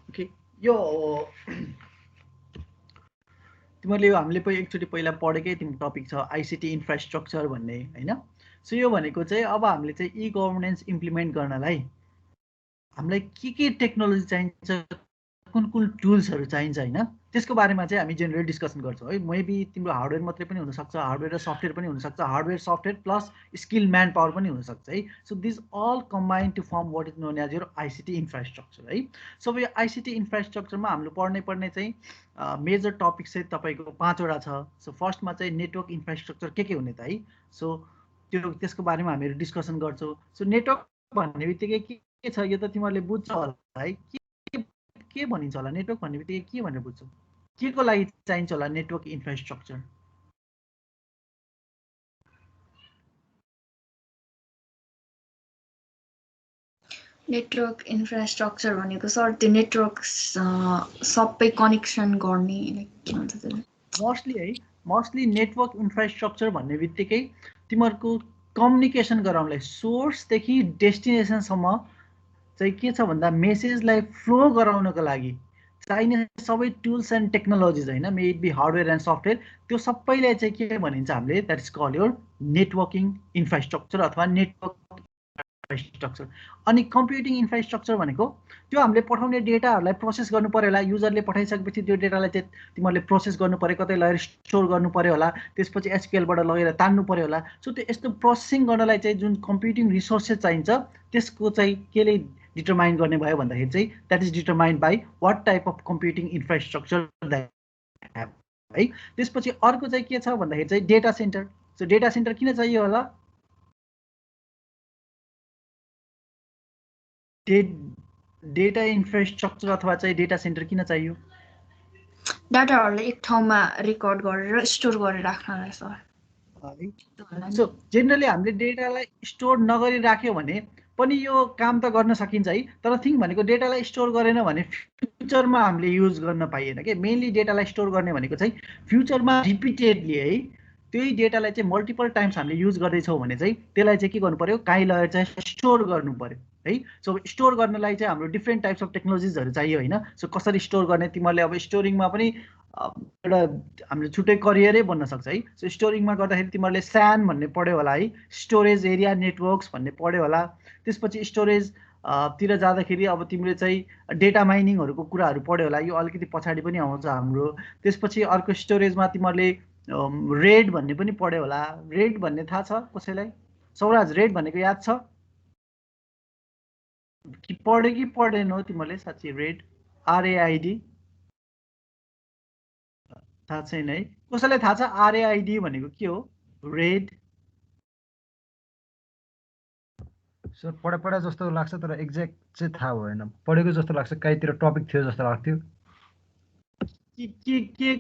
Okay यो तिमीहरूले हामीले एकचोटि पहिला पढेकै तिम्रो टपिक छ आइसिटी इन्फ्रास्ट्रक्चर भन्ने होइन। सो यो भनेको चाहिँ अब हामीले चाहिँ ई गभर्नेन्स इम्प्लिमेन्ट गर्नलाई हामीलाई के टेक्नोलोजी चाहिन्छ, कुन कुन टुल्सहरू चाहिन्छ होइन, त्यसको बारेमा चाहिँ हामी जेनरली डिस्कसन गर्छौँ है। मेबी तिम्रो हार्डवेयर मात्रै पनि हुनसक्छ, हार्डवेयर र सफ्टवेयर पनि हुनसक्छ, hardware software plus skill man power पनि हुनसक्छ है। So this all combine to form what is known as your ICT infrastructure है। सो यो आइसिटी इन्फ्रास्ट्रक्चरमा हामीले पर्ने चाहिँ मेजर टपिक चाहिँ तपाईँको 5वटा छ। सो फर्स्टमा चाहिँ नेटवर्क इन्फ्रास्ट्रक्चर के हुने त है। सो त्यसको बारेमा हामीहरू डिस्कसन गर्छौँ। सो नेटवर्क भन्ने बित्तिकै के छ यो त तिमीहरूले बुझ्छ होला है। के भनिन्छ होला नेटवर्क भन्ने बित्तिकै के भनेर बुझ्छौ, के को लागि चाहिन्छ होला नेटवर्क इन्फ्रास्ट्रक्चर? नेटवर्क इन्फ्रास्ट्रक्चर भनेको सर त्यो नेटवर्क सबै कनेक्सन गर्ने के भन्छ त्यसलाई? मोस्टली नेटवर्क इन्फ्रास्ट्रक्चर भन्ने बित्तिकै तिमीहरूको कम्युनिकेसन गराउनलाई सोर्सदेखि डेस्टिनेसनसम्म चाहिँ के छ भन्दा मेसेजलाई फ्लो गराउनको लागि चाहिने सबै टुल्स एन्ड टेक्नोलोजिज होइन, may it be hardware and software, त्यो सबैलाई चाहिँ के भनिन्छ हामीले, that is call your networking infrastructure अथवा नेटवर्क इन्फ्रास्ट्रक्चर। अनि कम्प्युटिङ इन्फ्रास्ट्रक्चर भनेको त्यो हामीले पठाउने डेटाहरूलाई प्रोसेस गर्नु पर्यो होला। युजरले पठाइसकेपछि त्यो डेटालाई चाहिँ तिमीहरूले प्रोसेस गर्नु पर्यो, कतै लगेर स्टोर गर्नु पर्यो होला, त्यसपछि एसक्युएलबाट लगेर तान्नु पर्यो होला। सो त्यो यस्तो प्रोसेसिङ गर्नलाई चाहिँ जुन कम्प्युटिङ रिसोर्सेस चाहिन्छ त्यसको चाहिँ केले डिटरमाइन गर्ने भयो भन्दाखेरि चाहिँ that is determined by what type of computing infrastructure that have है। त्यसपछि अर्को चाहिँ के छ भन्दाखेरि चाहिँ data centre. So data centre किन चाहियो होला? डेटा इन्फ्रास्ट्रक्चर अथवा चाहिँ डेटा सेन्टर किन चाहियो? डाटाहरूलाई एक ठाउँमा रेकर्ड गरेर स्टोर गरेर राख्नलाई सर। सो जेनरली हामीले डेटालाई स्टोर नगरी राख्यो भने पनि यो काम त गर्न सकिन्छ है। तर थिङ भनेको डेटालाई स्टोर गरेन भने फ्युचरमा हामीले युज गर्न पाइएन कि। मेनली डेटालाई स्टोर गर्ने भनेको चाहिँ फ्युचरमा रिपिटेडली है त्यही डेटालाई चाहिँ मल्टिपल टाइम्स हामीले युज गर्दैछौँ भने चाहिँ त्यसलाई चाहिँ के गर्नु पर्यो, काहीँ लगेर चाहिँ स्टोर गर्नु पर्यो है। सो स्टोर गर्नलाई चाहिँ हाम्रो डिफ्रेन्ट टाइप्स अफ टेक्नोलोजिजहरू चाहियो होइन। सो कसरी स्टोर गर्ने, तिमीहरूले अब स्टोरिङमा पनि एउटा हामीले छुट्टै करियरै बन्न सक्छ है। सो स्टोरिङमा गर्दाखेरि तिमीहरूले SAN भन्ने पढ्यो होला है, स्टोरेज एरिया नेटवर्क्स भन्ने पढ्यो होला। त्यसपछि स्टोरेज तिर जाँदाखेरि अब तिमीले चाहिँ डेटा माइनिङहरूको कुराहरू पढ्यो होला, यो अलिकति पछाडि पनि आउँछ हाम्रो। त्यसपछि अर्को स्टोरेजमा तिमीहरूले रेड भन्ने पनि पढ्यो होला। रेड भन्ने थाहा छ कसैलाई? सौराज रेड भनेको याद छ कि पढ्यो कि पढेन हो तिमीहरूले साँच्ची? रेड RAID थाहा छैन है? कसैलाई थाहा छ RAID भनेको के हो? रेड सर पढा जस्तो लाग्छ तर एक्ज्याक्ट चाहिँ थाहा भएन। पढेको जस्तो लाग्छ, कहीँतिर टपिक थियो जस्तो लाग्थ्यो। के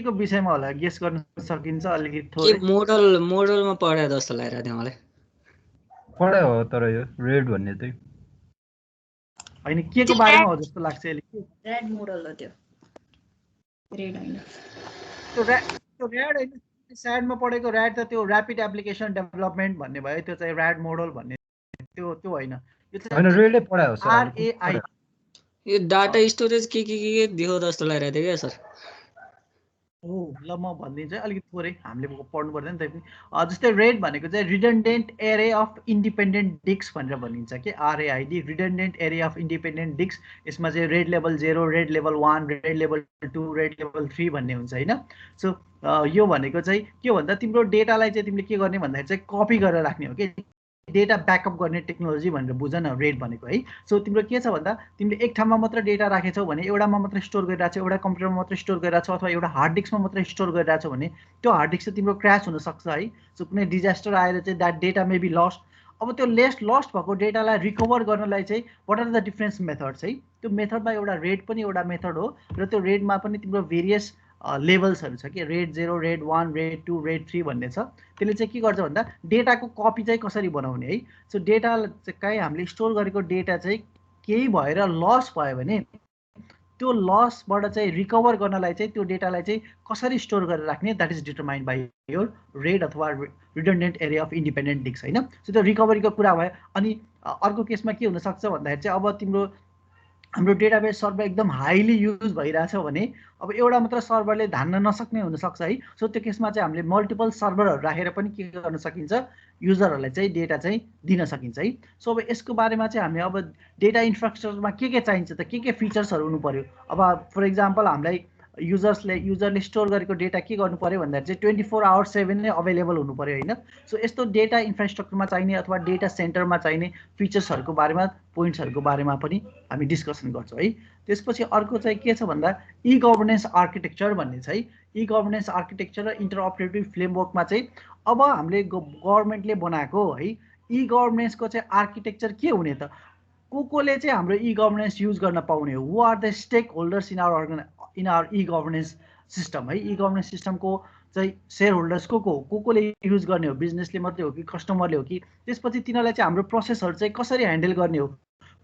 को विषयमा होला गेस गर्न सकिन्छ अलिकति थोरै? मोडलमा पढे जस्तो लागिरहेको थियो मलाई। पढाइ हो तर यो रेड भन्ने चाहिँ होइन, के को बारेमा हो जस्तो लाग्छ अहिले? रेड मोडल हो त्यो, रेड होइन। त्यो रेड होइन, स्याडमा पढेको रेड त त्यो ऱ्यापिड एप्लिकेसन डेभलपमेन्ट भन्ने भयो। त्यो चाहिँ ऱ्याड मोडल भन्ने त्यो होइन। यो होइन रेडै पढायो सर। RAID यो डाटा स्टोरेज के दियो जस्तो लागिरहेको थियो क्या सर। हो ल म भनिदिन्छु है अलिकति थोरै, हामीले पढ्नु पर्दैन त्यही पनि। जस्तै रेड भनेको चाहिँ रिडन्डेन्ट एरे अफ इन्डिपेन्डेन्ट डिस्क भनेर भनिन्छ कि RAID, रिडन्डेन्ट एरे अफ इन्डिपेन्डेन्ट डिस्क। यसमा चाहिँ RAID level 0, RAID level 1, RAID level 2, RAID level 3 भन्ने हुन्छ होइन। सो यो भनेको चाहिँ के भन्दा तिम्रो डेटालाई चाहिँ तिमीले के गर्ने भन्दाखेरि चाहिँ कपी गरेर राख्ने हो कि, डेटा ब्याकअप गर्ने टेक्नोलोजी भनेर बुझ न रेड भनेको है। सो तिम्रो के छ भन्दा तिमीले एक ठाउँमा मात्र डेटा राखेछौ भने, एउटामा मात्र स्टोर गरिरहेको छौ, एउटा कम्प्युटरमा मात्र स्टोर गरिरहेको छौ, अथवा एउटा हार्ड डिस्कमा मात्र स्टोर गरिरहेको छौ भने त्यो हार्ड डिस्क चाहिँ तिम्रो क्र्यास हुनसक्छ है। सो कुनै डिजास्टर आएर चाहिँ that data may be lost. अब त्यो लस्ट भएको डेटालाई रिकभर गर्नलाई चाहिँ what are the different methods है। त्यो मेथडमा एउटा रेड पनि एउटा मेथड हो, र त्यो रेडमा पनि तिम्रो भेरियस लेभल्सहरू छ कि, रेड 0, रेड 1, रेड 2, रेड 3 भन्ने छ। त्यसले चाहिँ के गर्छ भन्दा डेटाको कपी चाहिँ कसरी बनाउने है। सो डेटा चाहिँ कहीँ हामीले स्टोर गरेको डेटा चाहिँ केही भएर लस भयो भने त्यो लसबाट चाहिँ रिकभर गर्नलाई चाहिँ त्यो डेटालाई चाहिँ कसरी स्टोर गरेर राख्ने, that is determined by your red अथवा रिडन्डेन्ट एरिया अफ इन्डिपेन्डेन्ट डिस्क होइन। सो त्यो रिकभरीको कुरा भयो। अनि अर्को केसमा के हुनसक्छ भन्दाखेरि चाहिँ अब तिम्रो हाम्रो डेटाबेस सर्भर एकदम हाइली युज भइरहेछ भने अब एउटा मात्र सर्भरले धान्न नसक्ने हुनसक्छ है। सो त्यो केसमा चाहिँ हामीले मल्टिपल सर्भरहरू राखेर पनि के गर्न सकिन्छ, युजरहरूलाई चाहिँ डेटा चाहिँ दिन सकिन्छ है। सो अब यसको बारेमा चाहिँ हामी अब डेटा इन्फ्रास्ट्रक्चरमा के चाहिन्छ त, के फिचर्सहरू हुनु पऱ्यो। अब फर इक्जाम्पल हामीलाई युजरले स्टोर गरेको डेटा के गर्नु पऱ्यो भन्दाखेरि चाहिँ 24/7 नै अभाइलेबल हुनु पऱ्यो होइन। सो यस्तो डेटा इन्फ्रास्ट्रक्चरमा चाहिने अथवा डेटा सेन्टरमा चाहिने फिचर्सहरूको बारेमा, पोइन्ट्सहरूको बारेमा पनि हामी डिस्कसन गर्छौँ है। त्यसपछि अर्को चाहिँ के छ भन्दा ई गभर्नेन्स आर्किटेक्चर भन्ने छ है। ई गभर्नेन्स आर्किटेक्चर र इन्टरअपरेटिभ फ्रेमवर्कमा चाहिँ अब हामीले गभर्मेन्टले बनाएको है ई गभर्नेन्सको चाहिँ आर्किटेक्चर के हुने त, कोले चाहिँ हाम्रो ई गभर्नेन्स युज गर्न पाउने हो, who are the stakeholders in our e governance system है। ई गभर्नेन्स सिस्टमको चाहिँ सेयर होल्डर्स कोले युज गर्ने हो, बिजनेसले मात्रै हो कि कस्टमरले हो कि, त्यसपछि तिनीहरूलाई चाहिँ हाम्रो प्रोसेसहरू चाहिँ कसरी ह्यान्डल गर्ने हो,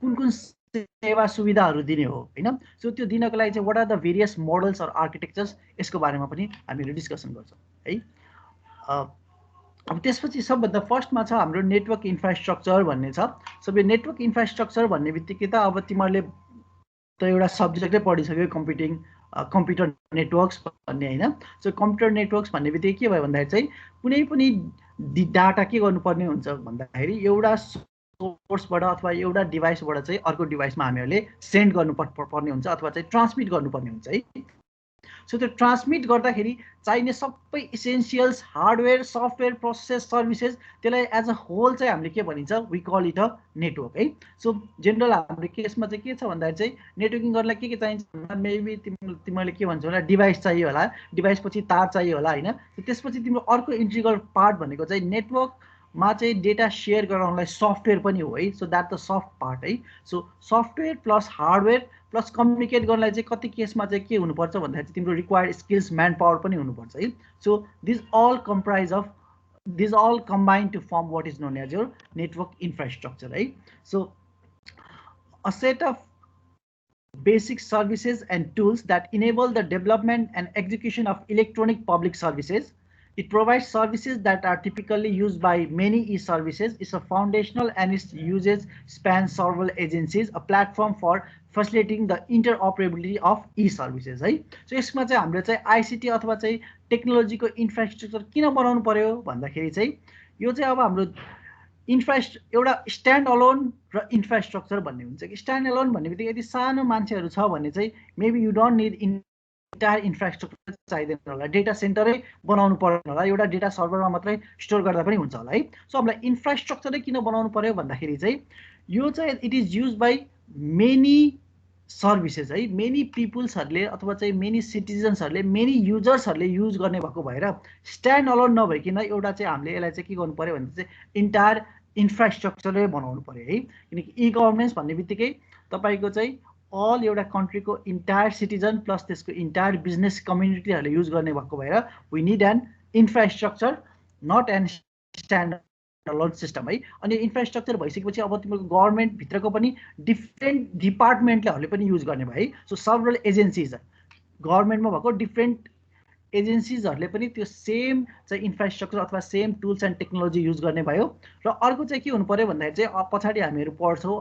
कुन सेवा सुविधाहरू दिने हो होइन। सो त्यो दिनको लागि चाहिँ what are the various models or architectures, यसको बारेमा पनि हामीहरू डिस्कसन गर्छौँ है। अब त्यसपछि सबभन्दा फर्स्टमा छ हाम्रो नेटवर्क इन्फ्रास्ट्रक्चर भन्ने छ। सबै नेटवर्क इन्फ्रास्ट्रक्चर भन्ने बित्तिकै त अब तिमीहरूले त एउटा सब्जेक्टै पढिसक्यो, कम्प्युटर नेटवर्क्स भन्ने होइन। सो कम्प्युटर नेटवर्क्स भन्ने बित्तिकै के भयो भन्दाखेरि चाहिँ कुनै पनि डाटा के गर्नुपर्ने हुन्छ भन्दाखेरि एउटा सोर्सबाट अथवा एउटा डिभाइसबाट चाहिँ अर्को डिभाइसमा हामीहरूले सेन्ड गर्नुपर्ने हुन्छ अथवा चाहिँ ट्रान्समिट गर्नुपर्ने हुन्छ है। सो त्यो ट्रान्समिट गर्दाखेरि चाहिने सबै essentials, hardware, software, process, services, त्यसलाई एज अ होल चाहिँ हामीले के भनिन्छ, we call it a network है। सो जेनरल हाम्रो केसमा चाहिँ के छ भन्दाखेरि चाहिँ नेटवर्किङ गर्नलाई के चाहिन्छ भन्दा मेबी तिमीले के भन्छौ होला, डिभाइस चाहियो होला, डिभाइसपछि तार चाहियो होला होइन। त्यसपछि तिम्रो अर्को इन्ट्रिगल पार्ट भनेको चाहिँ नेटवर्कमा चाहिँ डेटा सेयर गराउनलाई सफ्टवेयर पनि हो है। So that the soft part है। So software plus hardware plus communicate गर्नलाई चाहिँ कति केसमा चाहिँ के हुनुपर्छ भन्दाखेरि चाहिँ तिम्रो रिक्वायर्ड स्किल्स, म्यान पावर पनि हुनुपर्छ है। So this all combined to form what is known as your network infrastructure है। So a set of basic services and tools that enable the development and execution of electronic public services. It provides services that are typically used by many e-services. It's a foundational and its usage spans several agencies, a platform for facilitating the interoperability of e-services है। So यसमा चाहिँ हामीले चाहिँ ICT अथवा चाहिँ टेक्नोलोजीको infrastructure किन बनाउनु पर्यो भन्दाखेरि चाहिँ यो चाहिँ अब हाम्रो एउटा स्ट्यान्ड अलोन र इन्फ्रास्ट्रक्चर भन्ने हुन्छ कि स्ट्यान्ड अलोन भन्ने बित्तिकै यदि सानो मान्छेहरू छ भने चाहिँ maybe you don't need entire infrastructure चाहिँदैन होला, डेटा सेन्टरै बनाउनु पर्दैन होला, एउटा डेटा सर्भरमा मात्रै स्टोर गर्दा पनि हुन्छ होला है। सो हामीलाई इन्फ्रास्ट्रक्चरै किन बनाउनु पर्यो भन्दाखेरि चाहिँ यो चाहिँ it is use by many services है। मेनी पिपुल्सहरूले अथवा चाहिँ मेनी सिटिजन्सहरूले, मेनी युजर्सहरूले युज गर्ने भएको भएर स्ट्यान्ड अलोन नभइकन एउटा चाहिँ हामीले यसलाई चाहिँ के गर्नु पर्यो भने चाहिँ इन्टायर इन्फ्रास्ट्रक्चरै बनाउनु पर्यो है। किनकि ई गभर्नेन्स भन्ने बित्तिकै तपाईँको चाहिँ अल एउटा कन्ट्रीको इन्टायर सिटिजन प्लस त्यसको इन्टायर बिजनेस कम्युनिटीहरूले युज गर्ने भएको भएर we need an infrastructure, not an stand alone system है। अनि इन्फ्रास्ट्रक्चर भइसकेपछि अब तिम्रो गभर्मेन्टभित्रको पनि डिफ्रेन्ट डिपार्टमेन्टहरूले पनि युज गर्ने भयो है। सो सेभरल एजेन्सिज, गभर्मेन्टमा भएको डिफ्रेन्ट एजेन्सिजहरूले पनि त्यो सेम चाहिँ इन्फ्रास्ट्रक्चर अथवा same tools and technology use गर्ने भयो। र अर्को चाहिँ के हुनु पर्यो भन्दाखेरि चाहिँ पछाडि हामीहरू पढ्छौँ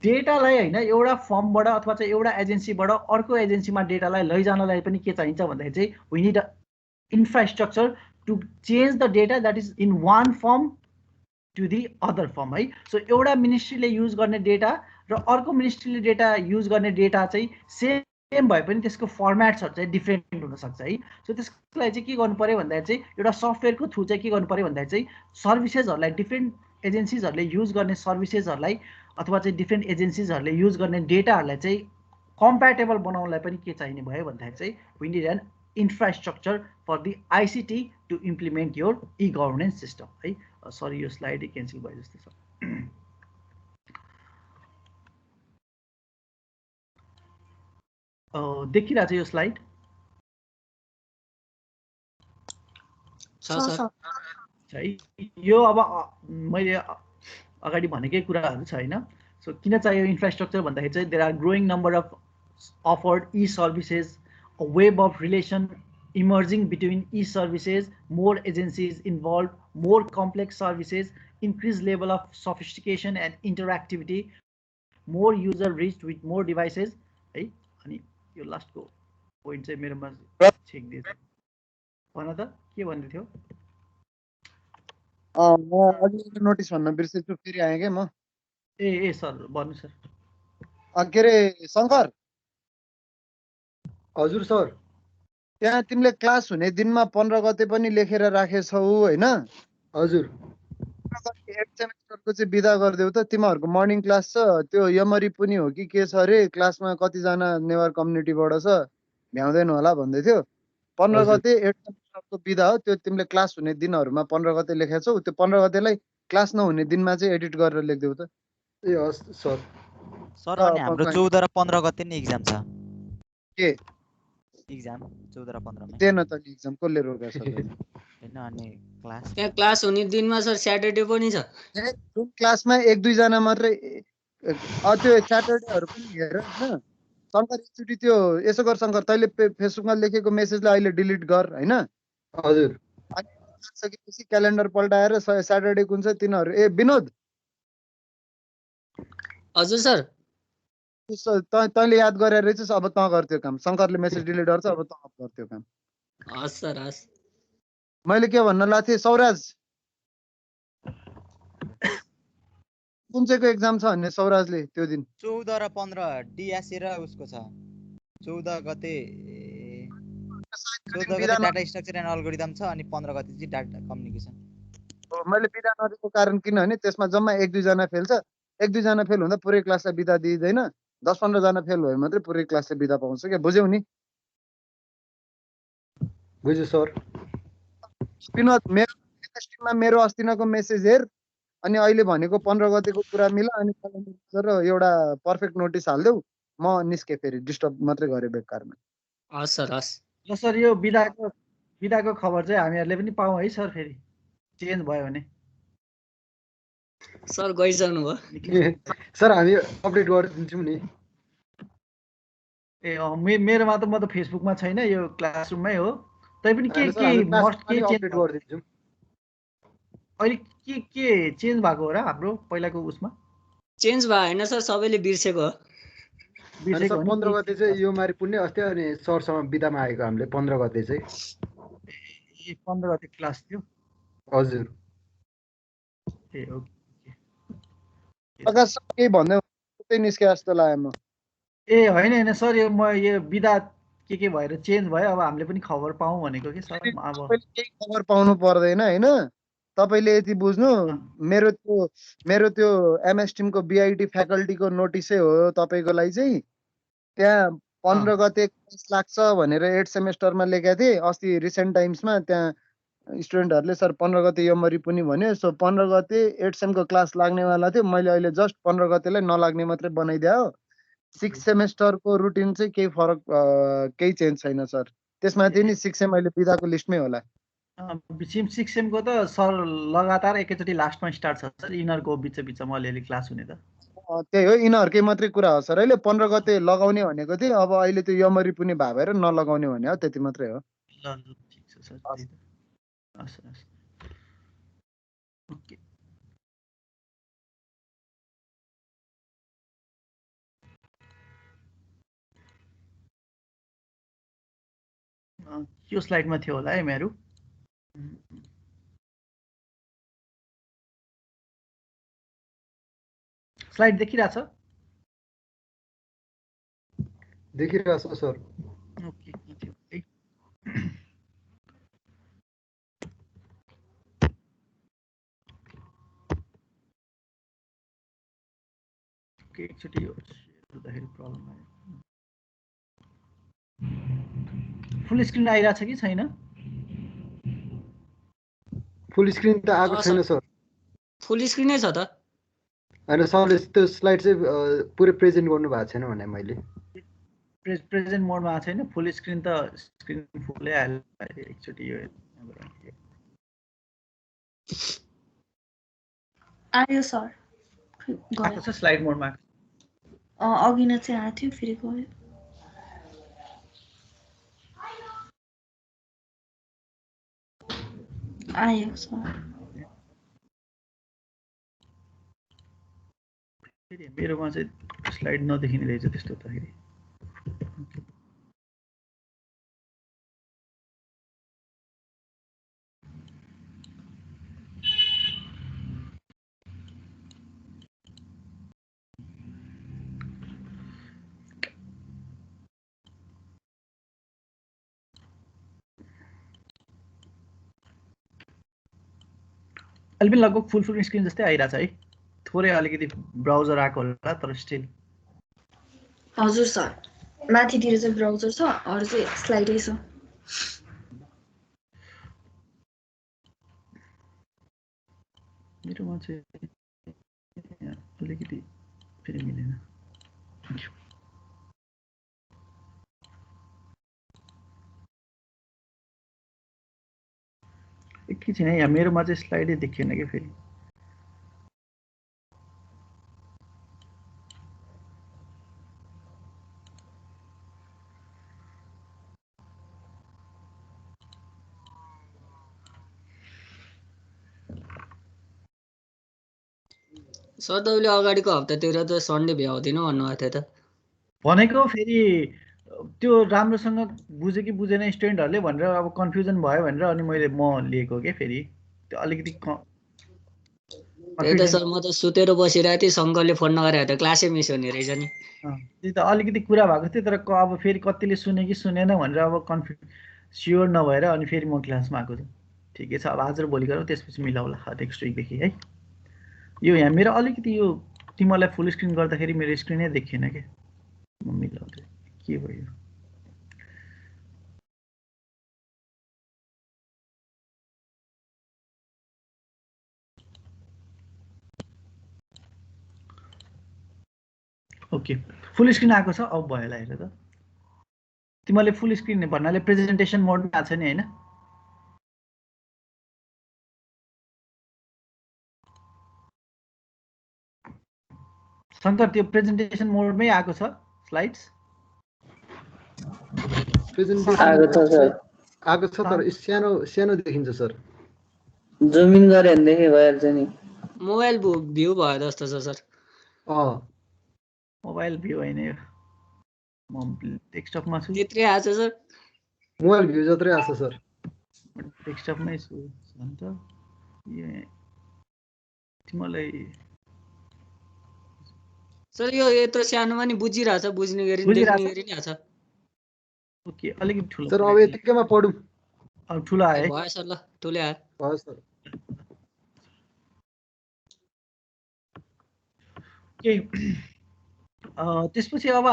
डेटालाई होइन एउटा फर्मबाट अथवा चाहिँ एउटा एजेन्सीबाट अर्को एजेन्सीमा डेटालाई लैजानलाई पनि के चाहिन्छ भन्दाखेरि चाहिँ we need a infrastructure to change the data that is in one form to the other form है। सो एउटा मिनिस्ट्रीले युज गर्ने डेटा र अर्को मिनिस्ट्रीले डेटा युज गर्ने डेटा चाहिँ सेम भए पनि त्यसको फर्मेट्सहरू चाहिँ डिफ्रेन्ट हुनसक्छ है। सो त्यसको लागि चाहिँ के गर्नु पर्यो भन्दाखेरि चाहिँ एउटा सफ्टवेयरको थ्रु चाहिँ के गर्नु पर्यो भन्दाखेरि चाहिँ सर्भिसेसहरूलाई, डिफ्रेन्ट एजेन्सिजहरूले युज गर्ने सर्भिसेसहरूलाई अथवा चाहिँ डिफ्रेन्ट एजेन्सिजहरूले युज गर्ने डेटाहरूलाई चाहिँ कम्प्याटेबल बनाउनलाई पनि के चाहिने भयो भन्दाखेरि चाहिँ we need an infrastructure for the ICT to implement your e-governance system है। सरी यो स्लाइड क्यान्सल भयो जस्तो छ। देखिरहेको छ यो स्लाइड है। यो अब मैले अगाडि भनेकै कुराहरू छ होइन। सो किन चाहियो इन्फ्रास्ट्रक्चर भन्दाखेरि चाहिँ there are growing number of offered e services, a web of relation emerging between e-services, more agencies involved, more complex services, increased level of sophistication and interactivity, more user reached with more devices है अनि यो लास्टको point चाहिँ मेरोमा छेक्दिएछ भन त के भन्दै थियो म अघि नोटिस भन्न बिर्सेछु फेरि आएँ के म ए सर भन्नु सर के अरे शङ्कर हजुर सर त्यहाँ तिमीले क्लास हुने दिनमा 15 गते पनि लेखेर राखेछौ होइन हजुर 8 सेमेस्टरको चाहिँ बिदा गरिदेऊ त तिमीहरूको मर्निङ क्लास छ त्यो यमरी पनि हो कि के छ अरे क्लासमा कतिजना नेवार कम्युनिटीबाट छ भ्याउँदैन होला भन्दै थियो 15 गते 8 सेमेस्टरको बिदा हो त्यो तिमीले क्लास हुने दिनहरूमा 15 गते लेखेछौ त्यो 15 गतेलाई क्लास नहुने दिनमा चाहिँ एडिट गरेर लेखिदेऊ त ए हस् सर सर अनि हाम्रो 14 र 15 गते नि एक्जाम छ के एक्जाम 14 र 15 मा दिएन त एक्जाम कसले रोकेछ हैन अनि क्लास त्यहाँ क्लास हुने दिनमा सर स्याटरडे पनि छ जुन क्लासमा 1-2 जना मात्रै त्यो स्याटरडेहरू पनि हेर हैन शङ्कर एकचोटि त्यो यसो गर शङ्कर तैँले फेसबुकमा लेखेको मेसेजलाई अहिले डिलिट गर हैन हजुर अनि सकेपछि क्यालेन्डर पल्टाएर स्याटरडे कुन छ तिनीहरू ए विनोद हजुर सर तैँले याद गरेर रहेछस् अब तँ गर त्यो काम शङ्करले मेसेज डिलिट गर्छ अब तँ गर त्यो काम हस् सर हस् मैले के भन्न लाग्थेँ सौराज कुन चाहिँको एक्जाम छ भन्ने सौराजले त्यो दिन 14 र 15 डिएसए र उसको छ 14 गते 14 गते डाटा स्ट्रक्चर एन्ड एल्गोरिदम छ अनि 15 गते चाहिँ डाटा कम्युनिकेसन मैले बिदा नदिएको कारण किनभने त्यसमा जम्मा 1-2 जना फेल छ 1-2 जना फेल हुँदा पुरै क्लासलाई बिदा दिइदैन 10-15 जना फेल भयो मात्रै पुरै क्लासले बिदा पाउँछ क्या बुझ्यौ नि बुझ्यो सर विनोद मेरो स्ट्रिममा मेरो अस्तिनाको मेसेज हेर अनि अहिले भनेको 15 गतेको कुरा मिला अनि र एउटा पर्फेक्ट नोटिस हाल्देऊ म निस्के फेरि डिस्टर्ब मात्रै गरे बेकारमा हस् सर हस् ल सर यो बिदाको खबर चाहिँ हामीहरूले पनि पाऊँ है सर फेरि चेन्ज भयो भने सर गइसक्नु भयो सर हामी अपडेट गरिदिन्छौँ नि ए मेरोमा त म त फेसबुकमा छैन यो क्लासरुममै हो तै पनि के मस्ट के अपडेट गरिदिन्छौँ अहिले के चेन्ज भएको हो र हाम्रो पहिलाको उसमा चेन्ज भयो हैन सर सबैले बिर्सेको हो अनि सर 15 गते चाहिँ यो मारी पुण्य अस्ति अनि सरसँग बिदामा आएको हामीले 15 गते चाहिँ 15 गते क्लास थियो हजुर ए ओके आकाश केही भन्दै उतै निस्के जस्तो लाग्यो म ए होइन सर यो म यो बिदा के भएर चेन्ज भयो अब हामीले पनि खबर पाऊँ भनेको के सर अब केही खबर पाउनु पर्दैन हैन तपाईले यति बुझ्नु मेरो त्यो एमएस टिमको बीआईटी फ्याकल्टीको नोटिसै हो तपाईको लागि चाहिँ त्यहाँ 15 गते क्लास लाग्छ भनेर 8 सेमेस्टरमा लेखेको थिए अस्ति रिसेन्ट टाइम्समा त्यहाँ स्टुडेन्टहरूले सर 15 गते यमरी पनि भन्यो सो 15 गते 8 सेमको क्लास लाग्नेवाला थियो मैले अहिले जस्ट 15 गतेलाई नलाग्ने मात्रै बनाइदियो 6 सेमेस्टरको रुटिन चाहिँ केही फरक केही चेन्ज छैन सर त्यसमाथि नि 6 सेम अहिले बिदाको लिस्टमै होला 6 सेमको त सर लगातार एकैचोटि लास्टमा स्टार्ट छ सर यिनीहरूको बिचमा अलिअलि क्लास हुने त त्यही हो यिनीहरूकै मात्रै कुरा हो सर अहिले 15 गते लगाउने भनेको थिएँ अब अहिले त्यो यमरी पनि भएर नलगाउने भने हो त्यति मात्रै हो ल ठिक छ सर हस् ओके यो स्लाइडमा थियो होला है मेरो स्लाइड देखिरहेछ सर ओके एकचोटि हेर्दाखेरि प्रब्लम आयो फुल स्क्रिन आइरहेछ कि छैन फुल स्क्रिन त आएको छैन सर फुल स्क्रिनै छ त हैन सरले त्यो स्लाइड चाहिँ पुरै प्रेजेन्ट गर्नु भएको छैन भने मैले प्रेजेन्ट मोडमा आएको छैन फुल स्क्रिन त स्क्रिन फुलै हाल्यो एकचोटि यो आयो सर आएको छ स्लाइड मोडमा अघि नै चाहिँ आएको थियो फेरि गयो आयो सर मेरोमा चाहिँ स्लाइड नदेखिने रहेछ त्यस्तो त फेरि अहिले पनि लगभग फुल स्क्रिन जस्तै आइरहेछ है थोरै अलिकति ब्राउजर आएको होला तर स्टिल हजुर सर माथितिर चाहिँ ब्राउजर छ अरु चाहिँ स्लाइडै छ मेरोमा चाहिँ अलिकति फेरि मिलेन एकैछिन है यहाँ मेरोमा चाहिँ स्लाइडै देखिएन कि फेरि सर तपाईँले अगाडिको हप्तातिर त सन्डे भ्याउँदिनँ भन्नुभएको थियो त भनेको फेरि त्यो राम्रोसँग बुझ्यो कि बुझेन स्टुडेन्टहरूले भनेर अब कन्फ्युजन भयो भनेर अनि मैले म लिएको के फेरि त्यो अलिकति त्यही त सर म त सुतेर बसिरहेको थिएँ शङ्करले फोन नगरेको त क्लासै मिस हुने रहेछ नि त्यही त अलिकति कुरा भएको थियो तर अब फेरि कतिले सुने कि सुनेन भनेर अब स्योर नभएर अनि फेरि म क्लासमा आएको छु ठिकै छ अब आज र भोलि गरौँ त्यसपछि मिलाउला नेक्स्ट विकदेखि है यो यहाँ मेरो अलिकति यो तिमीलाई फुल स्क्रिन गर्दाखेरि मेरो स्क्रिनै देखिएन कि म मिलाउँछु के भयो ओके फुल स्क्रिन आएको छ अब भयो होला हेर त तिमीले फुल स्क्रिन भन्नाले प्रेजेन्टेसन मोडमा आएको छ नि हैन शङ्कर त्यो प्रेजेन्टेसन मोडमै आएको छ स्लाइड्स आएको छ तर सानो सानो देखिन्छ सर जुम इन गरे भने देखे भइहाल्छ नि मोबाइल भ्यू भयो जस्तो छ सर मोबाइल भ्यू हैन यो म डेस्कटपमा छु त्यत्रै आछ सर मोबाइल भ्यू जत्रै आछ सर डेस्कटपमै छु अन्त यो तिमीलाई सर यो यत्रो सानोमा नि बुझिरहेछ बुझ्ने गरी नि देख्ने गरी नि आछ ओके अलिकति ठुलो सर अब यतिकैमा पढौँ अब ठुलो आयो भयो सर ल ठुलै आयो भयो सर ओके त्यसपछि अब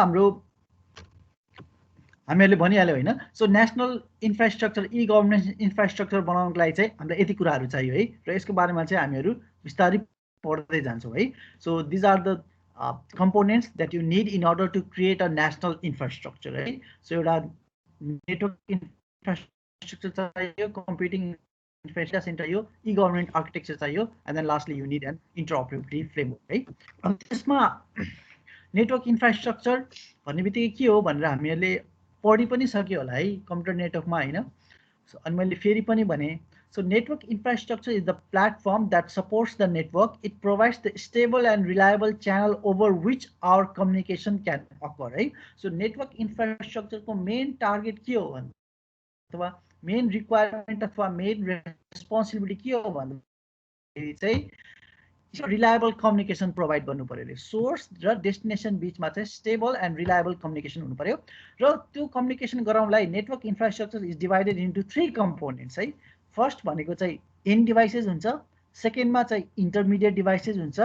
हामीहरूले भनिहाल्यो होइन सो नेसनल इन्फ्रास्ट्रक्चर ई गभर्नेन्स इन्फ्रास्ट्रक्चर बनाउनको लागि चाहिँ हामीलाई यति कुराहरू चाहियो है र यसको बारेमा चाहिँ हामीहरू बिस्तारै पढ्दै जान्छौँ है so these are the components that you need in order to create a national infrastructure, right? So एउटा network infrastructure चाहियो, computing infrastructure चाहियो, e-government architecture चाहियो, and then lastly you need an interoperability framework, right? अनि त्यसमा network infrastructure भन्ने बित्तिकै के हो भनेर हामीहरूले पढि पनि सक्यो होला है कम्प्युटर नेटवर्कमा हैन अनि मैले फेरि पनि भने So network infrastructure is the platform that supports the network. It provides the stable and reliable channel over which our communication can occur, right? So network infrastructure को main target के हो अथवा main requirement अथवा main responsibility के हो भन्दाखेरि चाहिँ reliable communication provide गर्नु पर्यो source र destination बीचमा चाहिँ stable and reliable communication हुनु पर्यो र त्यो communication गराउनलाई network infrastructure is divided into 3 components है फर्स्ट भनेको चाहिँ एन्ड डिभाइसेस हुन्छ सेकेन्डमा चाहिँ इन्टरमिडिएट डिभाइसेस हुन्छ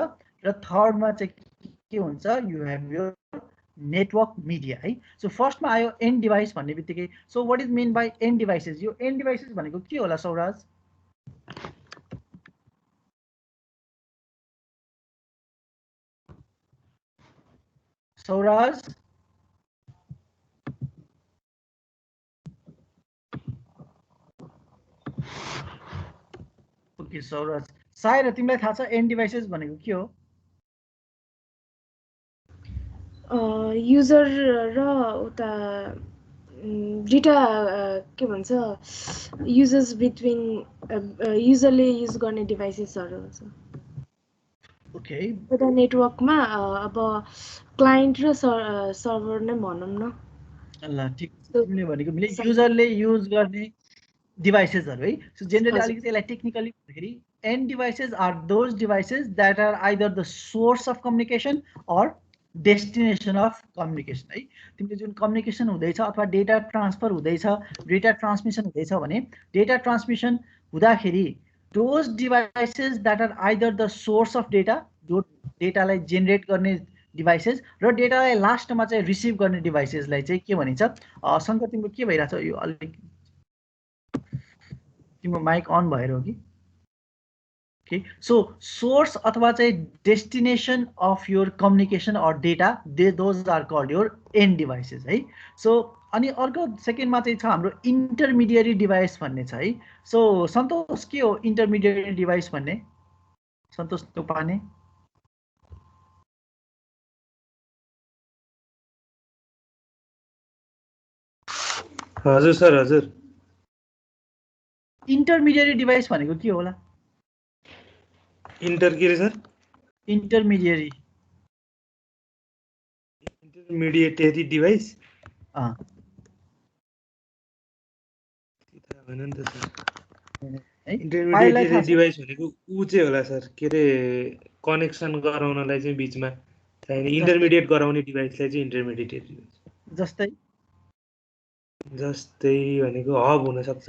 र थर्डमा चाहिँ के हुन्छ you have your network media है सो फर्स्टमा आयो एन्ड डिभाइस भन्ने बित्तिकै so what is mean by end devices यो एन्ड डिभाइसेस भनेको के होला सौराज ओके सौराज सायद तिमीलाई थाहा छ एन्ड डिभाइसेस भनेको के हो युजर र उता डेटा के भन्छ युजर्स बिट्विन युजरले युज गर्ने डिभाइसेसहरु हुन्छ ओके एउटा नेटवर्कमा अब क्लाइन्ट र सर्भर नै भनौँ न। ल ठिक तिमीले भनेको मैले युजरले युज गर्ने डिभाइसेसहरु है। सो जेनरली अलिकति यसलाई टेक्निकली भन्दाखेरि end devices are those devices that are either the source of communication or destination of communication है। तिमीले जुन कम्युनिकेसन हुँदैछ अथवा डेटा ट्रान्सफर हुँदैछ, डेटा ट्रान्समिसन हुँदैछ भने डेटा ट्रान्समिसन हुँदाखेरि those devices that are either the source of data, जो डेटालाई जेनेरेट गर्ने डिभाइसेस र डेटालाई लास्टमा चाहिँ रिसिभ गर्ने डिभाइसेसलाई चाहिँ के भनिन्छ? शङ्कर तिम्रो के भइरहेछ? यो अलिक तिम्रो माइक अन भएर हो कि? ओके सो सोर्स अथवा चाहिँ destination of your communication or data those are called your end devices है। सो अनि अर्को सेकेन्डमा चाहिँ छ हाम्रो इन्टरमिडिएरी डिभाइस भन्ने छ है। सो सन्तोष के हो इन्टरमिडिएरी डिभाइस भन्ने? सन्तोष टोपाने हजुर सर हजुर इन्टरमिडिएरी डिभाइस भनेको के होला? इंटर के रे सर? इन्टरमिडिएरी इंटरमिडिएटरी डिभाइस अँ भन नि त सर। है इन्टरमिडिएटरी डिभाइस भनेको ऊ चाहिँ होला सर, के रे कनेक्सन गराउनलाई चाहिँ बिचमा चाहिने इन्टरमिडिएट गराउने डिभाइसलाई चाहिँ इन्टरमिडिएटरी डिभाइस। जस्तै जस्तै भनेको हब हुन सक्छ,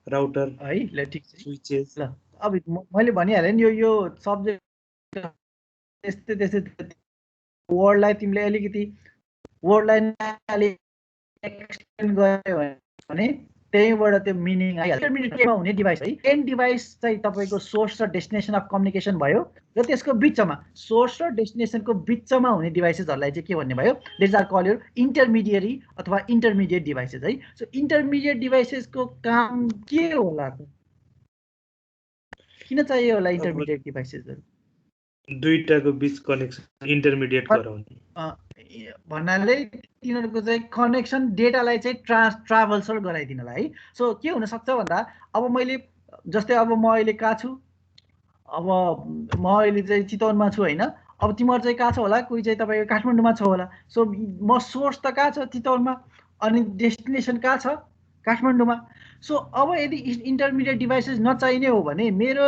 राउटर है। ल ठिक छ स्विचेस। ल अब मैले भनिहालेँ नि यो सब्जेक्ट त्यस्तै त्यस्तै वर्डलाई तिमीले अलिकति वर्डलाई एक्सटेन्ड गर्यो भने त्यहीबाट त्यो मिनिङ आइहाल्छ। इन्टरमिडिएटमा हुने डिभाइस है। एन्ड डिभाइस चाहिँ तपाईँको सोर्स र डेस्टिनेसन अफ कम्युनिकेसन भयो र त्यसको बिचमा सोर्स र डेस्टिनेसनको बिचमा हुने डिभाइसेसहरूलाई चाहिँ के भन्ने भयो? दिस आर कल योर इन्टरमिडिएरी अथवा इन्टरमिडिएट डिभाइसेस है। सो इन्टरमिडिएट डिभाइसेसको काम के होला? किन चाहियो होला इन्टरमिडिएट डिभाइसेसहरू? दुईटाको बिच कनेक्सन इन्टरमिडिएट गराउने भन्नाले तिनीहरूको चाहिँ कनेक्सन डेटालाई चाहिँ ट्राभल्सर गराइदिनलाई है। सो के हुनसक्छ भन्दा अब मैले जस्तै अब म अहिले कहाँ छु? अब म अहिले चाहिँ चितवनमा छु होइन। अब तिमीहरू चाहिँ कहाँ छ होला? कोही चाहिँ तपाईँको काठमाडौँमा छ होला। सो म सोर्स त कहाँ छ? चितवनमा, अनि डेस्टिनेसन कहाँ छ? काठमाडौँमा। सो अब यदि इन्टरमिडिएट डिभाइसेस नचाहिने हो भने मेरो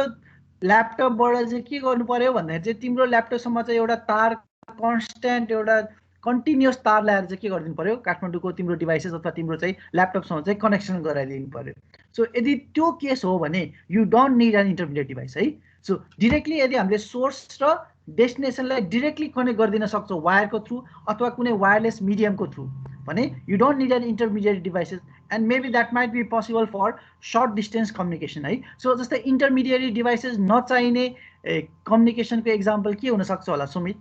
ल्यापटपबाट चाहिँ के गर्नु पर्यो भन्दाखेरि चाहिँ तिम्रो ल्यापटपसम्म चाहिँ एउटा तार कन्स्ट्यान्ट एउटा कन्टिन्युस तार ल्याएर चाहिँ के गरिदिनु पर्यो? काठमाडौँको तिम्रो डिभाइसेस अथवा तिम्रो चाहिँ ल्यापटपसँग चाहिँ कनेक्सन गराइदिनु पर्यो। सो यदि त्यो केस हो भने you don't need an intermediate device है। सो डिरेक्टली यदि हामीले सोर्स र डेस्टिनेसनलाई डिरेक्टली कनेक्ट गरिदिन सक्छौँ वायरको थ्रु अथवा कुनै वायरलेस मिडियमको थ्रु भने you don't need an intermediate devices and maybe that might be possible for short distance communication है। सो जस्तै इन्टरमिडिएट डिभाइसेस नचाहिने कम्युनिकेसनको एक्जाम्पल के हुनसक्छ होला सुमित?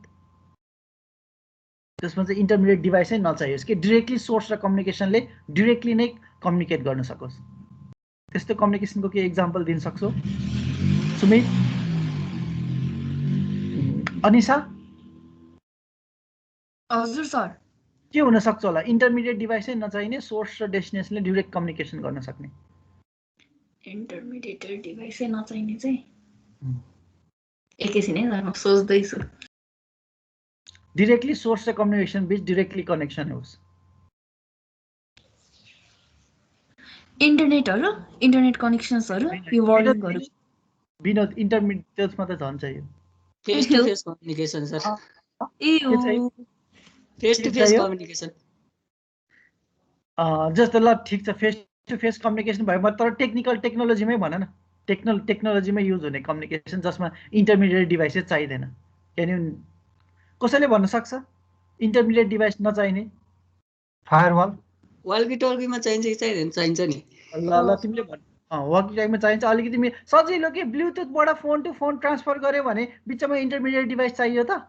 त्यसमा चाहिँ इन्टरमिडिएट डिभाइसै नचाहियोस् कि डिरेक्टली सोर्स र कम्युनिकेसनले डिरेक्टली नै कम्युनिकेट गर्न सकोस्। त्यस्तो कम्युनिकेसनको के एक्जाम्पल दिन सक्छौ सुमित? अनिसा? हजुर सर। के हुन सक्छ होला इन्टरमिडिएट डिभाइसै नचाहिने सोर्स र डेस्टिनेसनले डिरेक्ट कम्युनिकेसन गर्न सक्ने? इन्टरमिडिएट डिभाइसै नचाहिने चाहिँ एकैछिन है म सोच्दैछु। डिरेक्टली सोर्स र कम्युनिकेसन बिच डिरेक्टली कनेक्सन होस्। इन्टरनेटहरू इन्टरनेट कनेक्सन्सहरू यो वर्डिङहरू विनोद इन्टरमिडिएट त्यसमा त झन् चाहियो। Face to face communication sir. A face to face communication जस्तो ल ठिक छ फेस टु फेस कम्युनिकेसन भयो तर टेक्नोलोजीमै भन न। टेक्नोलोजीमै युज हुने कम्युनिकेसन जसमा इन्टरमिडिएट डिभाइसेस चाहिँदैन। क्यान यु कसैले भन्न सक्छ इन्टरमिडिएट डिभाइस नचाहिने? फायरवल वाल्की टल्कीमा चाहिन्छ कि चाहिँदैन? चाहिन्छ नि। ल तिमीले भन्। वाल्की टल्कीमा चाहिन्छ अलिकति सजिलो कि ब्लुटुथबाट फोन टु फोन ट्रान्सफर गर्यो भने बिचमा इन्टरमिडिएट डिभाइस चाहियो त?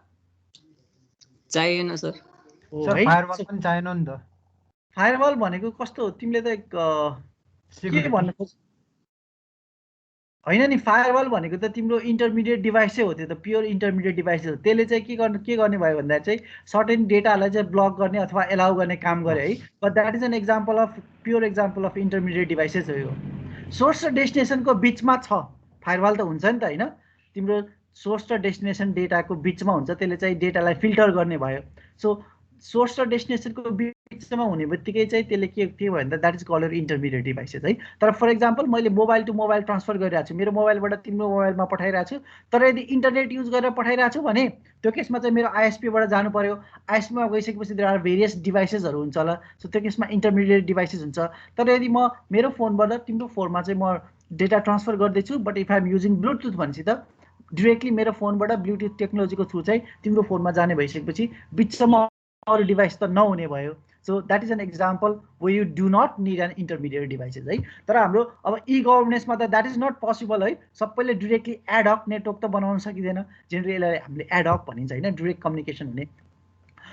चाहिएन सर। फायरवल पनि चाहिएन नि त। फायरवल भनेको कस्तो हो? तिमीले त के भन्नु खोज होइन नि। फायरवल भनेको त तिम्रो इन्टरमिडिएट डिभाइसै हो। त्यो त प्योर इन्टरमिडिएट डिभाइस हो। त्यसले चाहिँ के गर्ने भयो भन्दा चाहिँ सर्टेन डेटालाई चाहिँ ब्लक गर्ने अथवा एलाउ गर्ने काम गरे है। But that is an example of pure example of intermediate devices हो यो। सोर्स र डेस्टिनेसनको बिचमा छ फायरवल त हुन्छ नि त होइन? तिम्रो सोर्स र डेस्टिनेसन डेटाको बिचमा हुन्छ, त्यसले चाहिँ डेटालाई फिल्टर गर्ने भयो। सो सोर्स र डेस्टिनेसनको बिचमा हुने बित्तिकै चाहिँ त्यसले के भयो भन्दा that is called intermediate devices है। तर फर इक्जाम्पल मैले मोबाइल टु मोबाइल ट्रान्सफर गरिरहेको छु, मेरो मोबाइलबाट तिम्रो मोबाइलमा पठाइरहेको छु, तर यदि इन्टरनेट युज गरेर पठाइरहेको छु भने त्यो केसमा चाहिँ मेरो आइएसपीबाट जानु पर्यो। आइएसपीमा गइसकेपछि देयर आर भेरियस डिभाइसेसहरू हुन्छ होला, सो त्यो केसमा इन्टरमिडिएट डिभाइसेस हुन्छ। तर यदि म मेरो फोनबाट तिम्रो फोनमा चाहिँ म डेटा ट्रान्सफर गर्दैछु, but if I am using bluetooth भनेपछि त डिरेक्टली मेरो फोनबाट ब्लुटुथ टेक्नोलोजीको थ्रु चाहिँ तिम्रो फोनमा जाने भइसकेपछि बिचसम्म अरू डिभाइस त नहुने भयो। So that is an example way you do not need an intermediate devices है। तर हाम्रो अब ई गभर्नेन्समा त द्याट इज नट पोसिबल है। सबैले डिरेक्टली एडहक नेटवर्क त बनाउन सकिँदैन, जेनरली यसलाई हामीले एडहक भनिन्छ होइन, डिरेक्ट कम्युनिकेसन हुने।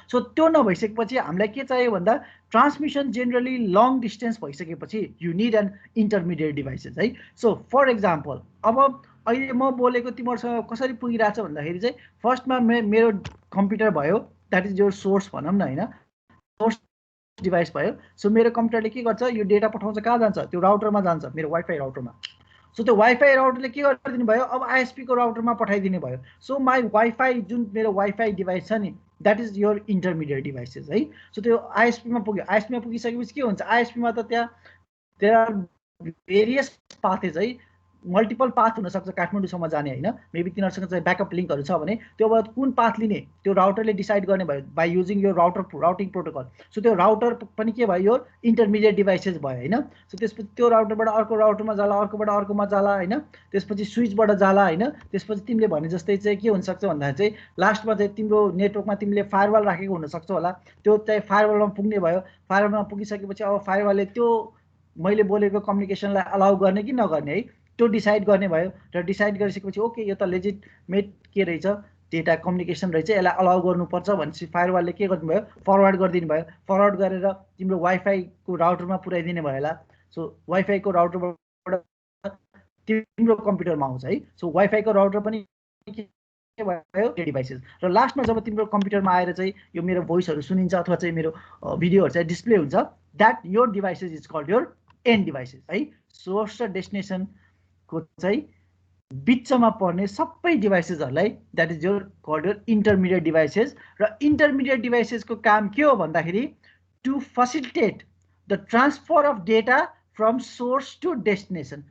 सो त्यो नभइसकेपछि हामीलाई के चाहियो भन्दा ट्रान्समिसन जेनरली लङ डिस्टेन्स भइसकेपछि you need an intermediate devices है। सो फर इक्जाम्पल अब अहिले म बोलेको तिमीहरूसँग कसरी पुगिरहेछ भन्दाखेरि चाहिँ फर्स्टमा मेरो कम्प्युटर भयो, द्याट इज योर सोर्स भनौँ न होइन, सोर्स डिभाइस भयो। सो मेरो कम्प्युटरले के गर्छ, यो डेटा पठाउँछ कहाँ जान्छ, त्यो राउटरमा जान्छ, मेरो वाइफाई राउटरमा। सो त्यो वाइफाई राउटरले के गरिदिनु भयो, अब आइएसपीको राउटरमा पठाइदिने भयो। सो माई वाइफाई जुन मेरो वाइफाई डिभाइस छ नि that is your intermediate devices है। सो त्यो आइएसपीमा पुग्यो, आइएसपीमा पुगिसकेपछि के हुन्छ, आइएसपीमा त त्यहाँ देयर आर भेरियस पाथेज है, मल्टिपल पाथ हुनसक्छ काठमाडौँसम्म जाने होइन। मेबी तिनीहरूसँग चाहिँ ब्याकअप लिङ्कहरू छ भने त्यो बाद कुन पाथ लिने त्यो राउटरले डिसाइड गर्ने भयो बाई युजिङ यो राउटिङ प्रोटोकल। सो त्यो राउटर पनि के भयो, यो इन्टरमिडिएट डिभाइसेस भयो होइन। सो त्यसपछि त्यो राउटरबाट अर्को राउटरमा जाला, अर्कोबाट अर्कोमा जाला होइन, त्यसपछि स्विचबाट जाला होइन। त्यसपछि तिमीले भने जस्तै चाहिँ के हुनसक्छ भन्दा चाहिँ लास्टमा चाहिँ तिम्रो नेटवर्कमा तिमीले फायरवाल राखेको हुनसक्छ होला, त्यो चाहिँ फायरवालमा पुग्ने भयो। फायरवालमा पुगिसकेपछि अब फायरवालले त्यो मैले बोलेको कम्युनिकेसनलाई अलाउ गर्ने कि नगर्ने है त्यो डिसाइड गर्ने भयो। र डिसाइड गरिसकेपछि ओके यो त लेजिटमेट के रहेछ, डेटा कम्युनिकेसन रहेछ, यसलाई अलाउ गर्नुपर्छ भनेपछि फायरवालले के गर्नुभयो, फरवर्ड गरिदिनु भयो। फरवर्ड गरेर तिम्रो वाइफाईको राउटरमा पुऱ्याइदिने भयो होला। सो वाइफाईको राउटरबाट तिम्रो कम्प्युटरमा आउँछ है। सो वाइफाईको राउटर पनि के भयो, डिभाइसेस। र लास्टमा जब तिम्रो कम्प्युटरमा आएर चाहिँ यो मेरो भोइसहरू सुनिन्छ अथवा चाहिँ मेरो भिडियोहरू चाहिँ डिस्प्ले हुन्छ, that your devices is called your end devices है। सोर्स र डेस्टिनेसन को चाहिँ बिचमा पर्ने सबै डिभाइसेसहरूलाई that is your called your intermediate devices. र इन्टरमिडिएट डिभाइसेसको काम के हो भन्दाखेरि to facilitate the transfer of data from source to destination.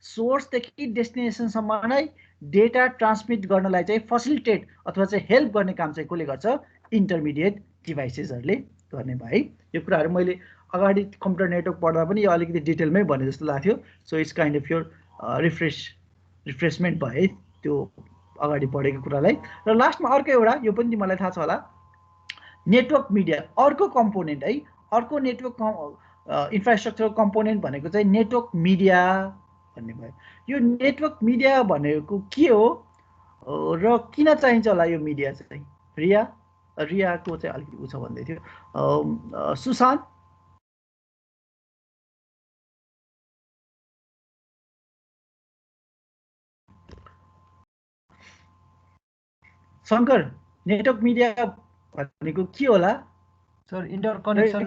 सोर्सदेखि डेस्टिनेसनसम्म नै डेटा ट्रान्समिट गर्नलाई चाहिँ फेसिलिटेट अथवा चाहिँ हेल्प गर्ने काम चाहिँ कसले गर्छ, इन्टरमिडिएट डिभाइसेसहरूले गर्ने भयो है। यो कुराहरू मैले अगाडि कम्प्युटर नेटवर्क पढ्दा पनि यो अलिकति डिटेलमै भने जस्तो लाग्थ्यो। So it's kind of your refreshment भयो है त्यो अगाडि पढेको कुरालाई। र लास्टमा अर्को एउटा, यो पनि मलाई थाहा छ होला, नेटवर्क मिडिया अर्को कम्पोनेन्ट है। अर्को नेटवर्क इन्फ्रास्ट्रक्चर कम्पोनेन्ट भनेको चाहिँ नेटवर्क मिडिया भन्ने भयो। यो नेटवर्क मिडिया भनेको के हो र किन चाहिन्छ होला यो मिडिया चाहिँ, रियाको चाहिँ अलिकति उ छ भन्दै थियो। सुशान्त शङ्कर, नेटवर्क मिडिया भनेको के होला? Sir interconnection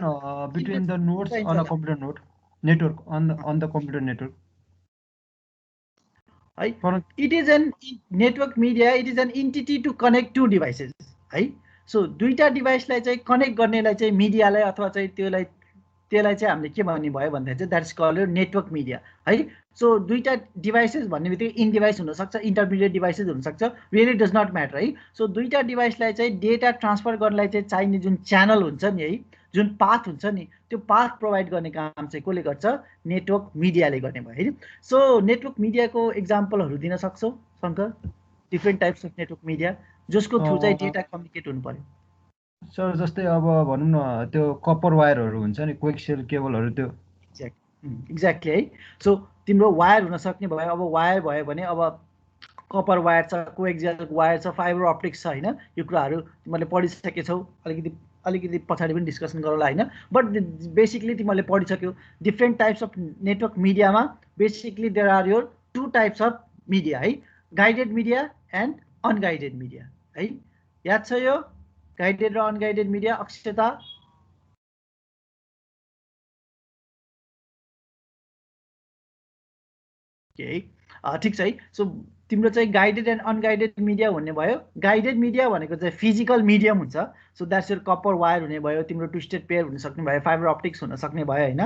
between the nodes on a computer node network on the computer network. It is an network media. It is an entity to connect two devices. है सो दुईटा डिभाइसलाई चाहिँ कनेक्ट गर्नेलाई चाहिँ मिडियालाई अथवा चाहिँ त्यसलाई चाहिँ हामीले के भन्ने भयो भन्दाखेरि चाहिँ that's called your network media है। सो दुईटा डिभाइसेस भन्ने बित्तिकै इन डिभाइस हुनसक्छ, इन्टरमिडिएट डिभाइसेस हुनसक्छ, रियली डज नट म्याटर है। सो दुईटा डिभाइसलाई चाहिँ डेटा ट्रान्सफर गर्नलाई चाहिँ चाहिने जुन च्यानल हुन्छ नि है, जुन पाथ हुन्छ नि, त्यो पाथ प्रोभाइड गर्ने काम चाहिँ कसले गर्छ, नेटवर्क मिडियाले गर्ने भयो है। सो नेटवर्क मिडियाको इक्जाम्पलहरू दिन सक्छौ Shankar, different types of network media जसको थ्रु चाहिँ डेटा कम्युनिकेट हुनु पर्यो। सर जस्तै अब भनौँ न त्यो कपर वायरहरू हुन्छ नि, कोएक्सियल केबलहरू, त्यो एक्ज्याक्टली है। सो तिम्रो वायर हुन सक्ने भयो, अब वायर भयो भने अब कपर वायर छ, कोएक्सियल वायर छ, फाइबर अप्टिक्स छ होइन। यो कुराहरू तिमीहरूले पढिसकेछौ, अलिकति पछाडि पनि डिस्कसन गरौँला होइन। बट बेसिकली तिमीहरूले पढिसक्यौ डिफ्रेन्ट टाइप्स अफ नेटवर्क मिडियामा। Basically there are your two types of media है, guided media and unguided media है। याद छ यो गाइडेड र अनगाइडेड मिडिया? अक्षता ठिक छ है। सो तिम्रो चाहिँ गाइडेड एन्ड अनगाइडेड मिडिया भन्ने भयो। गाइडेड मिडिया भनेको चाहिँ फिजिकल मिडियम हुन्छ, so that's your copper wire हुने भयो, तिम्रो ट्विस्टेड पेयर हुन सक्ने भयो, फाइबर अप्टिक्स हुन सक्ने भयो होइन।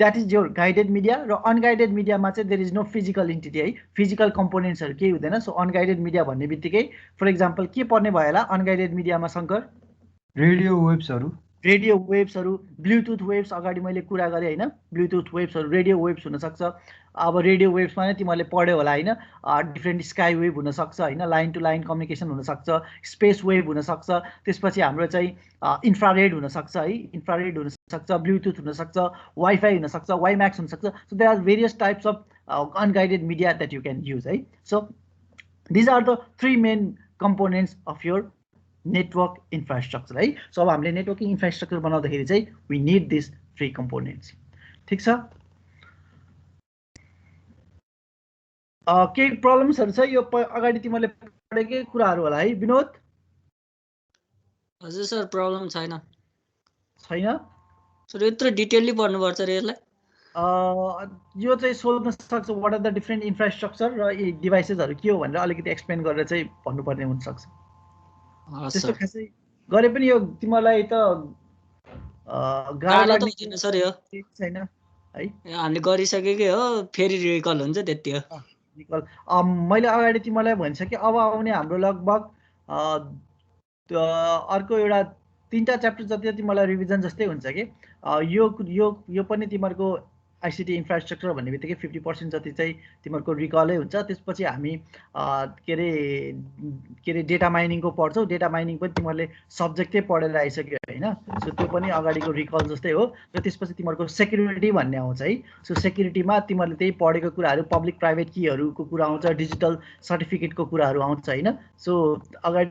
That is your guided media. र अनगाइडेड मिडियामा चाहिँ there is no physical entity है, फिजिकल कम्पोनेन्ट्सहरू केही हुँदैन। सो अनगाइडेड मिडिया भन्ने बित्तिकै फर इक्जाम्पल के पर्ने भयो होला अनगाइडेड मिडियामा शङ्कर? रेडियो वेभ्सहरू, रेडियो वेभ्सहरू, ब्लुटुथ वेभ्स अगाडि मैले कुरा गरेँ होइन, ब्लुटुथ वेभ्सहरू, रेडियो वेभ्स हुनसक्छ। अब रेडियो वेभ्समा नै तिमीहरूले पढ्यो होला होइन, डिफ्रेन्ट स्काई वेभ हुनसक्छ होइन, लाइन टु लाइन कम्युनिकेसन हुनसक्छ, स्पेस वेभ हुनसक्छ, त्यसपछि हाम्रो चाहिँ इन्फ्रारेड हुनसक्छ है, इन्फ्रारेड हुनसक्छ, ब्लुटुथ हुनसक्छ, वाइफाई हुनसक्छ, वाइम्याक्स हुनसक्छ। So there are various types of unguided media that you can use है। So these are the 3 main components of your network infrastructure है। सो अब हामीले नेटवर्किङ इन्फ्रास्ट्रक्चर बनाउँदाखेरि चाहिँ वी निड दिस 3 कम्पोनेन्ट्स। ठिक छ, केही प्रब्लम्सहरू छ यो अगाडि तिमीहरूले पढेकै कुराहरू होला है विनोद? हजुर सर प्रब्लम छैन। छैन सर यत्रो डिटेलली पढ्नुपर्छ रे यसलाई? यो चाहिँ सोध्न सक्छ what are the different infrastructure र यी डिभाइसेसहरू के हो भनेर अलिकति एक्सप्लेन गरेर चाहिँ भन्नुपर्ने हुनसक्छ। त्यस्तो खासै गरे पनि यो तिमीलाई त गाह्रो लाग्ने सर यो छैन है, हामीले गरिसकेकै हो, फेरि रिकल हुन्छ त्यति हो। मैले अगाडि तिमीलाई भनिसकेँ। अब आउने हाम्रो लगभग अर्को एउटा 3टा च्याप्टर जति तिमीलाई रिभिजन जस्तै हुन्छ कि यो पनि तिमीहरूको आइसिटी इन्फ्रास्ट्रक्चर भन्ने बित्तिकै 50% जति चाहिँ तिमीहरूको रिकलै हुन्छ। त्यसपछि हामी के अरे डेटा माइनिङको पढ्छौँ। डेटा माइनिङ पनि तिमीहरूले सब्जेक्टै पढेर आइसक्यो होइन, सो त्यो पनि अगाडिको रिकल जस्तै हो। र त्यसपछि तिमीहरूको सेक्युरिटी भन्ने आउँछ है। सो सेक्युरिटीमा तिमीहरूले त्यही पढेको कुराहरू, पब्लिक प्राइभेट कीहरूको कुरा आउँछ, डिजिटल सर्टिफिकेटको कुराहरू आउँछ होइन। सो अगाडि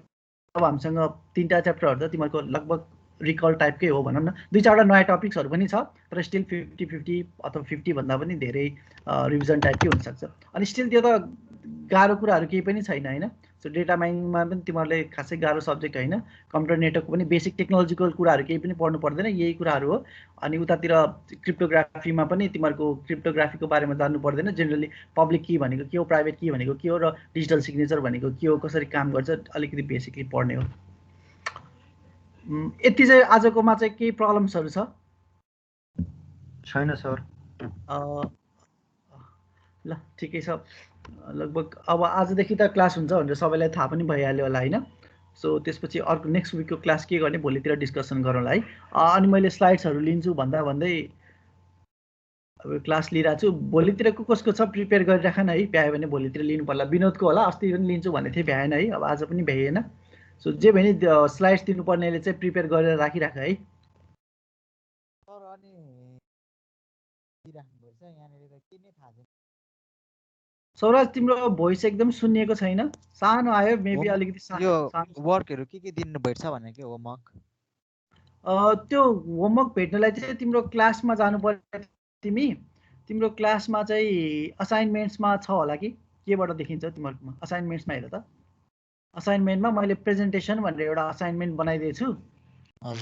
अब हामीसँग 3टा च्याप्टरहरू त तिमीहरूको लगभग रिकल टाइपकै हो भनौँ न। 2-4वटा नयाँ टपिक्सहरू पनि छ, तर स्टिल 50-50 अथवा 50 भन्दा पनि धेरै रिभिजन टाइपकै हुनसक्छ। अनि स्टिल त्यो त गाह्रो कुराहरू केही पनि छैन होइन। सो डेटा माइनिङमा पनि तिमीहरूले खासै गाह्रो सब्जेक्ट होइन। कम्प्युटर नेटवर्कको पनि बेसिक टेक्नोलोजिकल कुराहरू केही पनि पढ्नु पर्दैन, यही कुराहरू हो। अनि उतातिर क्रिप्टोग्राफीमा पनि तिमीहरूको क्रिप्टोग्राफीको बारेमा जान्नु पर्दैन। जेनरली पब्लिक की भनेको के हो, प्राइभेट की भनेको के हो, र डिजिटल सिग्नेचर भनेको के हो, कसरी काम गर्छ, अलिकति बेसिकली पढ्ने हो। यति चाहिँ आजकोमा चाहिँ केही प्रब्लम्सहरू छ? छैन सर। ल ठिकै छ। लगभग अब आजदेखि त क्लास हुन्छ भनेर सबैलाई थाहा पनि भइहाल्यो होला होइन। सो त्यसपछि अर्को नेक्स्ट विकको क्लास के गर्ने भोलितिर डिस्कसन गरौँला है। अनि मैले स्लाइड्सहरू लिन्छु भन्दै अब क्लास लिइरहेको छु। भोलितिरको कसको छ प्रिपेयर गरिराख न है, भ्यायो भने भोलितिर लिनु पर्ला। विनोदको होला, अस्ति पनि लिन्छु भन्ने थिएँ, भ्याएन है, अब आज पनि भ्याइएन। सो जे भने स्लाइड्स दिनुपर्नेले चाहिँ प्रिपेयर गरेर राखिराख है। सौराज तिम्रो भोइस एकदम सुनिएको छैन, सानो आयो, मेबी अलिकति यो वर्कहरू के दिनु भइछ भने के होमवर्क? त्यो होमवर्क भेट्नलाई चाहिँ तिम्रो क्लासमा जानु पर्यो। तिम्रो क्लासमा चाहिँ असाइनमेन्ट्समा छ होला कि केबाट देखिन्छ तिमीहरूकोमा? असाइनमेन्ट्समा हेर त। असाइनमेन्टमा मैले प्रेजेन्टेसन भनेर एउटा असाइनमेन्ट बनाइदिएको छु।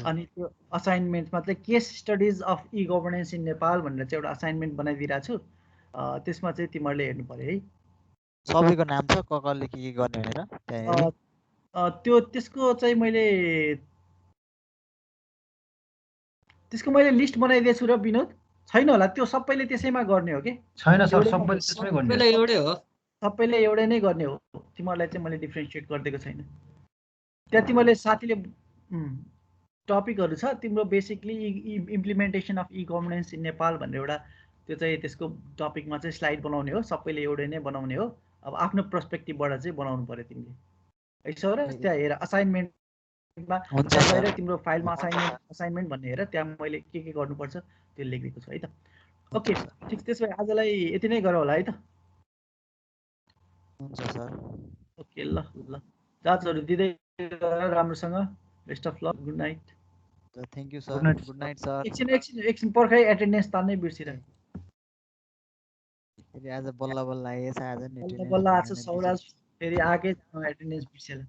अनि त्यो असाइनमेन्टमा चाहिँ case studies of E governance in Nepal भनेर चाहिँ एउटा असाइनमेन्ट बनाइदिरहेको छु। त्यसमा चाहिँ तिमीहरूले हेर्नु पर्यो है। सबैको नाम छ, कसले के गर्ने भनेर त्यो त्यसको चाहिँ त्यसको मैले लिस्ट बनाइदिएको छु। र विनोद छैन होला, त्यो सबैले त्यसैमा गर्ने हो कि? छैन सर, सबैले त्यसमै गर्ने हो। सबैले एउटै नै गर्ने हो। तिमीहरूलाई चाहिँ मैले डिफ्रेन्सिएट गरिदिएको छैन। त्यहाँ तिमीहरूले साथीले टपिकहरू छ तिम्रो, basically implementation of E governance in Nepal भनेर एउटा, त्यो चाहिँ त्यसको टपिकमा चाहिँ स्लाइड बनाउने हो। सबैले एउटै नै बनाउने हो। अब आफ्नो पर्सपेक्टिभबाट चाहिँ बनाउनु पर्यो तिमीले है। सर त्यहाँ हेर असाइनमेन्टमा गएर तिम्रो फाइलमा असाइनमेन्ट भन्ने हेर, त्यहाँ मैले के गर्नुपर्छ त्यो लेखिदिएको छु है त। ओके ठिक, त्यसो भए आजलाई यति नै गरौँ होला है त। हुन्छ सर। ओके ल ल, जाँचहरू दिँदै राम्रोसँग। Best of lock, good night. Thank you sir, good night sir. एकछिन पर्खै, एटेन्डेन्स तान्नै बिर्सिरहेँ। फेरि आज बल्ल बल्ल आएछ, आज नि बल्ल आज सौराज फेरि आके एटेन्डेन्स बिर्सेर।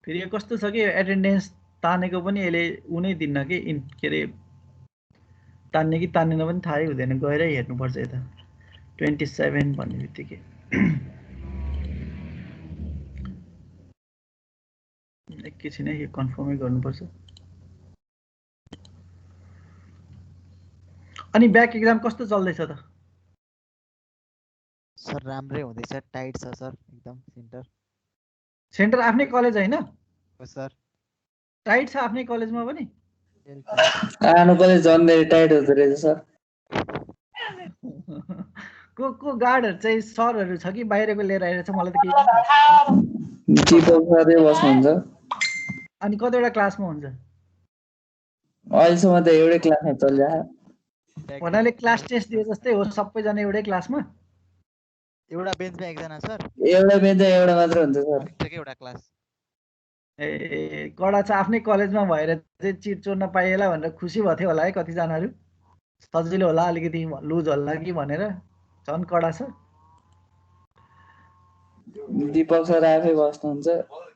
फेरि यो कस्तो छ कि एटेन्डेन्स तानेको पनि यसले उनै दिन्न कि के अरे तान्ने कि तान्नेन पनि थाहै हुँदैन, गएरै हेर्नुपर्छ यता 27 भन्ने बित्तिकै। एकैछिन है, यो कन्फर्मै गर्नुपर्छ। अनि ब्याक एक्जाम कस्तो चल्दैछ त? सर राम्रै हुँदैछ, टाइट छ सर एकदम सेन्टर। सेन्टर आफ्नै कलेज होइन? हो सर। टाइट छ आफ्नै कलेजमा पनि? आनु कलेज झन् धेरै टाइट हुँदो रहेछ सर। को गार्डहरू चाहिँ सरहरू छ कि बाहिरको लिएर आइरहेछ? मलाई त केही पनि थाहा छैन। दीपक सरले बस्नुहुन्छ। अनि कतिवटा क्लासमा हुन्छ? अहिलेसम्म त एउटै क्लासमा चलिरहेको। भन्नाले क्लास टेस्ट दिए जस्तै हो, सबैजना एउटै क्लासमा? एउटा बेन्चमा एकजना सर। एउटा बेन्चमा एउटा मात्र हुन्छ सर। एउटा क्लास। ए कडा छ, आफ्नै कलेजमा भएर चाहिँ चिट चोर्न पाइएला भनेर खुसी भएको थियो होला है कतिजनाहरू। सजिलो होला, अलिकति लुज होला कि भनेर। झन् कडा छ। दीपक सर आफै बस्नुहुन्छ,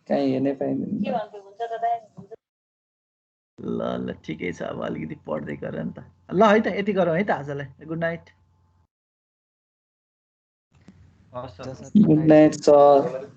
कहीँ हेर्नै पाइँदैन। ल ल ठिकै छ, अब अलिकति पढ्दै गर नि त। ल है त, यति गरौँ है त आजलाई। Good night. हस् सर। Good night sir.